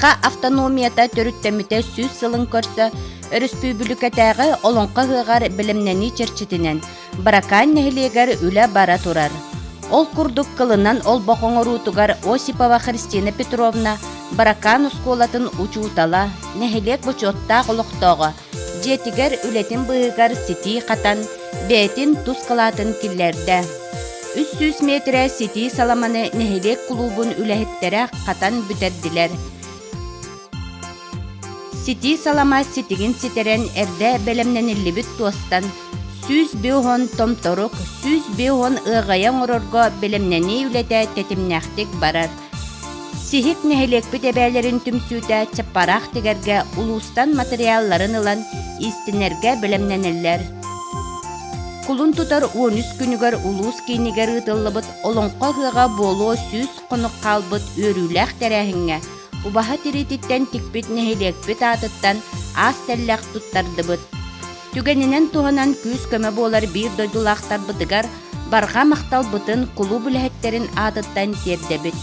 Саға автономията төрүттәмите сүз сылын көрсө, республикатағы олонқа ғығар білімнені черчетінен, баракан нәхілегер үлі бара турар. Ол курдук кылынан ол боқоңорутугар Осипова Христина Петровна баракан усколатын учуутала, нәхілек бұчотта құлықтоғы, жетігер үлетін бұғығар сети қатан, бәйтін тұз қылатын киллерді. 300 метре сети саламаны нәхілек клубын үләхеттері қатан бүтерділер. Сети салама сетигин сетерен әрді бәлемненілі бүт туастан, сүз беуғын томторук, сүз беуғын ұғаян ұрорға бәлемнені үләті тәтімнәқтік барар. Сихик нәхілек бүтәбәлерін түмсүйті чаппарақ тегерге улустан материалларын ылан истинерге бәлемненелер. Кулун тутар 13 күнігер улус кейнігер ұтылыбыт олонқа ғыға болу сүз қонық қалбыт өріләқ тәрәхіңе. Убаха тирититтен тикпит нәхилекпит атыттан ас тәлләқ туттардыбыт. Түгенінен туғанан күз көмі болар бір дойдулақтар бытыгар барға мақтал бұтын кулу бүләхеттерін атыттан тердебіт.